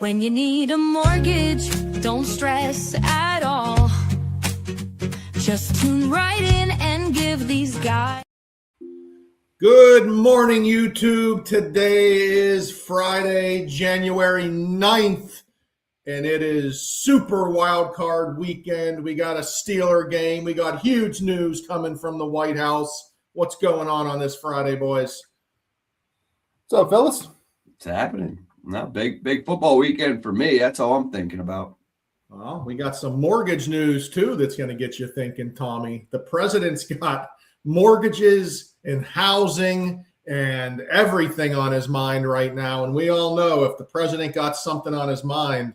When you need a mortgage, don't stress at all. Just tune right in and give these guys. Good morning, YouTube. Today is Friday, January 9th, and it is Super Wild Card weekend. We got a Steeler game. We got huge news coming from the White House. What's going on this Friday, boys? What's up, fellas? It's happening. No, big football weekend for me. That's all I'm thinking about. Well, we got some mortgage news, too, that's going to get you thinking, Tommy. The president's got mortgages and housing and everything on his mind right now. And we all know if the president got something on his mind,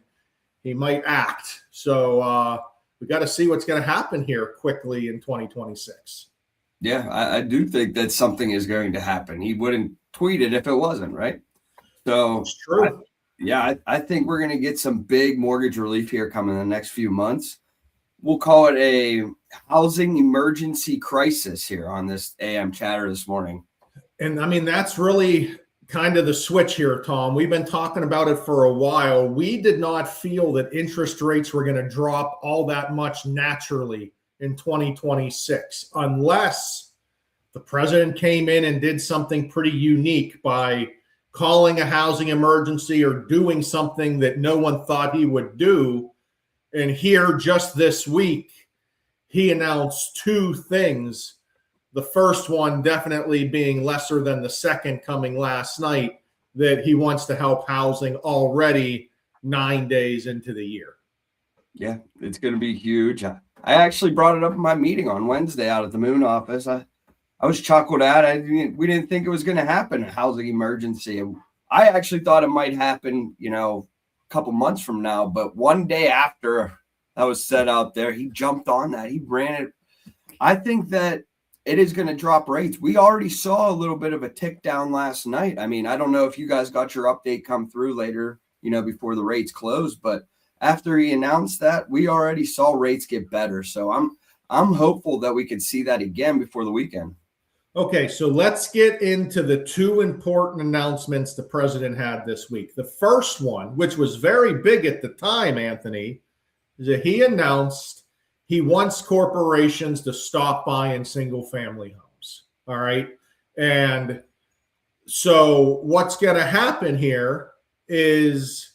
he might act. So we got to see what's going to happen here quickly in 2026. Yeah, I do think that something is going to happen. He wouldn't tweet it if it wasn't, right? So it's true. I think we're going to get some big mortgage relief here coming in the next few months. We'll call it a housing emergency crisis here on this AM chatter this morning. And I mean, that's really kind of the switch here, Tom. We've been talking about it for a while. We did not feel that interest rates were going to drop all that much naturally in 2026, unless the president came in and did something pretty unique by calling a housing emergency or doing something that no one thought he would do. And here just this week, he announced two things. The first one definitely being lesser than the second coming last night, that he wants to help housing already 9 days into the year. Yeah, it's going to be huge. I actually brought it up in my meeting on Wednesday out at the Moon office. I was chuckled at. We didn't think it was going to happen, a housing emergency. I actually thought it might happen, a couple months from now. But one day after that was set out there, he jumped on that. He ran it. I think that it is going to drop rates. We already saw a little bit of a tick down last night. I mean, I don't know if you guys got your update come through later, before the rates closed. But after he announced that, we already saw rates get better. So I'm hopeful that we could see that again before the weekend. Okay, so let's get into the two important announcements the president had this week. The first one, which was very big at the time, Anthony, is that he announced he wants corporations to stop buying single-family homes. All right? And so what's going to happen here is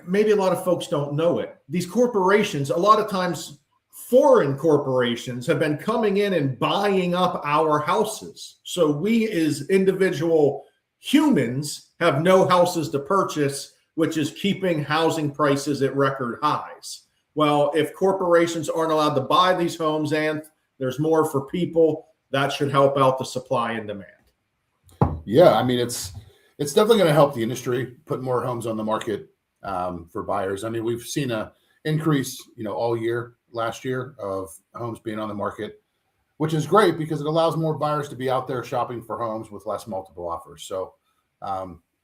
maybe a lot of folks don't know it. These corporations, a lot of times, foreign corporations have been coming in and buying up our houses. So we as individual humans have no houses to purchase, which is keeping housing prices at record highs. Well, if corporations aren't allowed to buy these homes, and there's more for people, that should help out the supply and demand. Yeah, I mean, it's definitely going to help the industry put more homes on the market for buyers. I mean, we've seen a increase, all year last year of homes being on the market, which is great because it allows more buyers to be out there shopping for homes with less multiple offers. So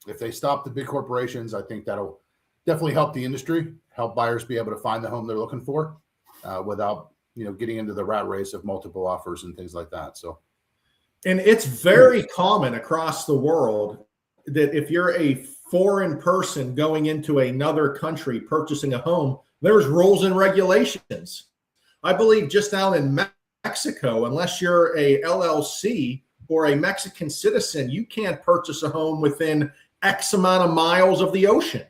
if they stop the big corporations, I think that'll definitely help the industry, help buyers be able to find the home they're looking for without, getting into the rat race of multiple offers and things like that. So, and it's very common across the world that if you're a foreign person going into another country purchasing a home, there's rules and regulations. I believe just down in Mexico, unless you're a LLC or a Mexican citizen, you can't purchase a home within X amount of miles of the ocean.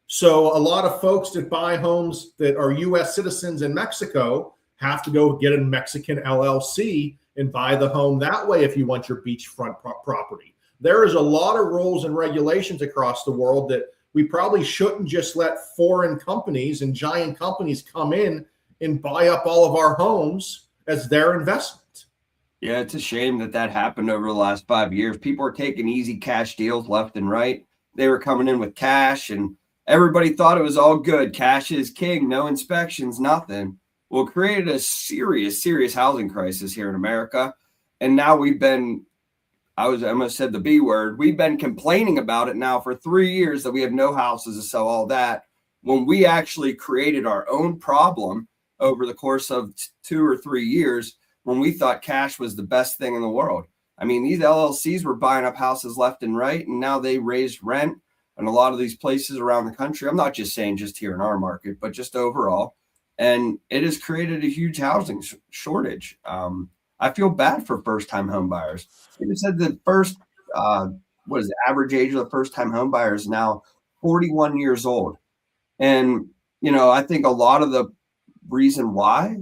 So a lot of folks that buy homes that are U.S. citizens in Mexico have to go get a Mexican LLC and buy the home that way if you want your beachfront property. There is a lot of rules and regulations across the world that we probably shouldn't just let foreign companies and giant companies come in and buy up all of our homes as their investment. Yeah, it's a shame that happened over the last 5 years. People are taking easy cash deals left and right. They were coming in with cash and everybody thought it was all good. Cash is king, no inspections, nothing. Well, it created a serious housing crisis here in America. And now we've been I almost said the B word. We've been complaining about it now for 3 years that we have no houses to sell, all that, when we actually created our own problem over the course of 2 or 3 years when we thought cash was the best thing in the world. I mean, these LLCs were buying up houses left and right, and now they raised rent. in a lot of these places around the country. I'm not just saying just here in our market, but just overall. And it has created a huge housing shortage. I feel bad for first-time home buyers. They said the first, what is the average age of the first-time home buyer is now 41 years old. And, I think a lot of the reason why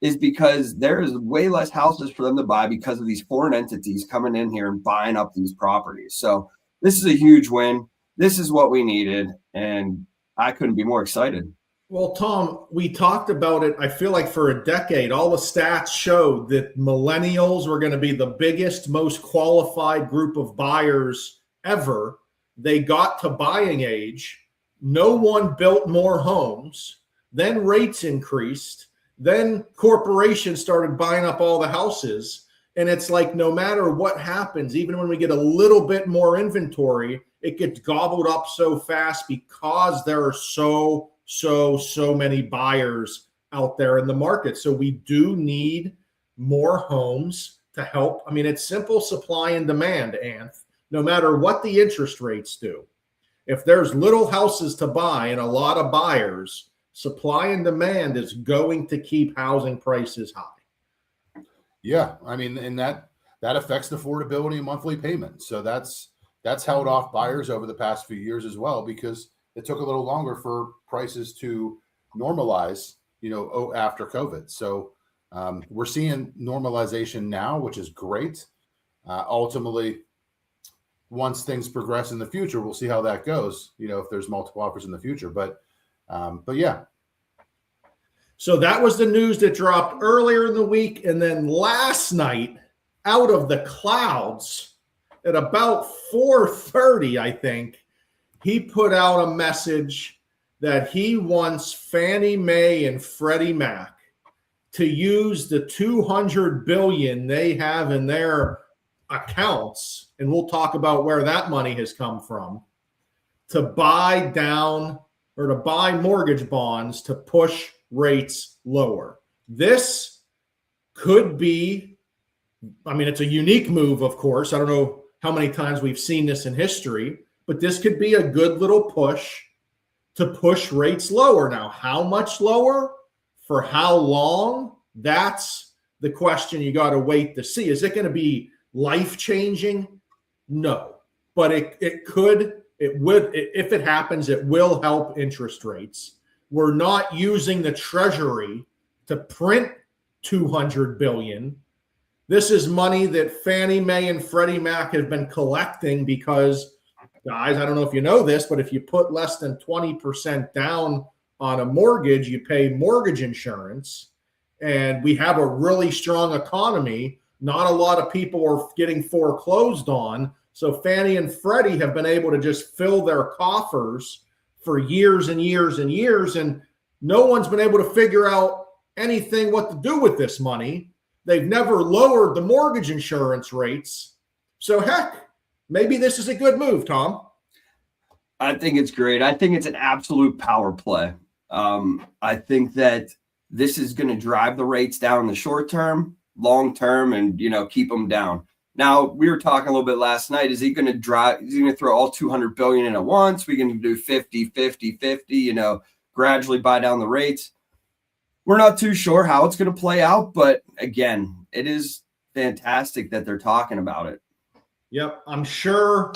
is because there is way less houses for them to buy because of these foreign entities coming in here and buying up these properties. So this is a huge win. This is what we needed. And I couldn't be more excited. Well, Tom, we talked about it, I feel like for a decade. All the stats showed that millennials were going to be the biggest, most qualified group of buyers ever. They got to buying age. No one built more homes. Then rates increased. Then corporations started buying up all the houses. And it's like no matter what happens, even when we get a little bit more inventory, it gets gobbled up so fast because there are so many buyers out there in the market. So we do need more homes to help. I mean, it's simple supply and demand, Anth. No matter what the interest rates do, if there's little houses to buy and a lot of buyers, supply and demand is going to keep housing prices high. Yeah, I mean, and that affects the affordability and monthly payments. So that's held off buyers over the past few years as well, because it took a little longer for prices to normalize, after COVID. So we're seeing normalization now, which is great. Ultimately, once things progress in the future, we'll see how that goes, if there's multiple offers in the future. But yeah. So that was the news that dropped earlier in the week. And then last night, out of the clouds at about 4:30, I think, he put out a message that he wants Fannie Mae and Freddie Mac to use the $200 billion they have in their accounts, and we'll talk about where that money has come from, to buy down or to buy mortgage bonds to push rates lower. This could be, it's a unique move, of course. I don't know how many times we've seen this in history, but this could be a good little push to push rates lower. Now, how much lower? For how long? That's the question you got to wait to see. Is it going to be life-changing? No. But it would, if it happens, it will help interest rates. We're not using the Treasury to print $200 billion. This is money that Fannie Mae and Freddie Mac have been collecting because, guys, I don't know if you know this, but if you put less than 20% down on a mortgage, you pay mortgage insurance. And we have a really strong economy. Not a lot of people are getting foreclosed on. So Fannie and Freddie have been able to just fill their coffers for years and years and years. And no one's been able to figure out anything what to do with this money. They've never lowered the mortgage insurance rates. So heck, maybe this is a good move, Tom. I think it's great. I think it's an absolute power play. I think that this is going to drive the rates down in the short term, long term, and, keep them down. Now, we were talking a little bit last night. Is he going to throw all $200 billion in at once? We're going to do 50, 50, 50, gradually buy down the rates. We're not too sure how it's going to play out, but again, it is fantastic that they're talking about it. Yep. I'm sure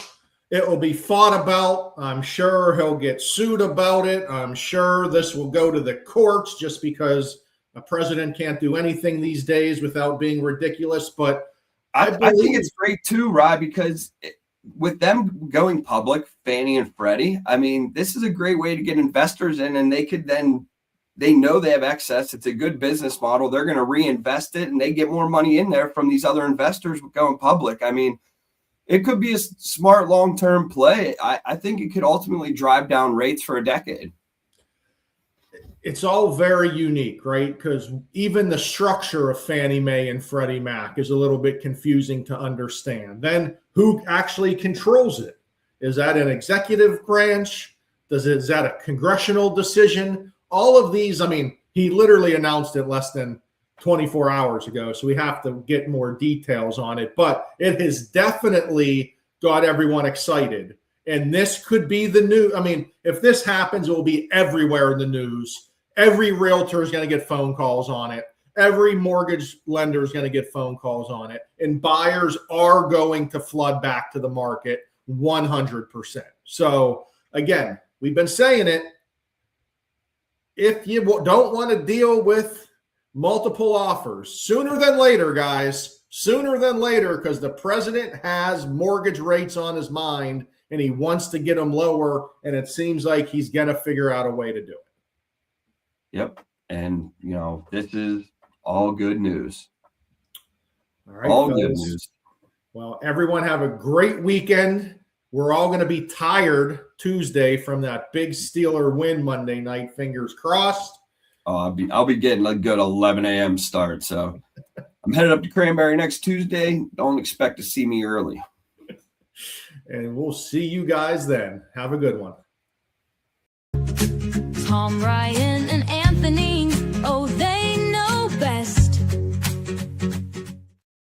it will be fought about. I'm sure he'll get sued about it. I'm sure this will go to the courts just because a president can't do anything these days without being ridiculous. But I think it's great too, Rod, because with them going public, Fannie and Freddie, this is a great way to get investors in, and they know they have excess. It's a good business model. They're going to reinvest it, and they get more money in there from these other investors going public. It could be a smart long-term play. I think it could ultimately drive down rates for a decade. It's all very unique, right? Because even the structure of Fannie Mae and Freddie Mac is a little bit confusing to understand. Then who actually controls it? Is that an executive branch? Is that a congressional decision? All of these, he literally announced it less than 24 hours ago, so we have to get more details on it. But it has definitely got everyone excited. And this could be the new. I mean, if this happens, it will be everywhere in the news. Every realtor is going to get phone calls on it. Every mortgage lender is going to get phone calls on it. And buyers are going to flood back to the market 100%. So again, we've been saying it. If you don't want to deal with multiple offers, sooner than later, guys, sooner than later, because the president has mortgage rates on his mind and he wants to get them lower. And it seems like he's going to figure out a way to do it. Yep. And, this is all good news. All right, all fellas. good news. Well, everyone have a great weekend. We're all going to be tired Tuesday from that big Steeler win Monday night. Fingers crossed. Oh, I'll be getting a good 11 a.m. start. So I'm headed up to Cranberry next Tuesday. Don't expect to see me early. And we'll see you guys then. Have a good one. Tom Ryan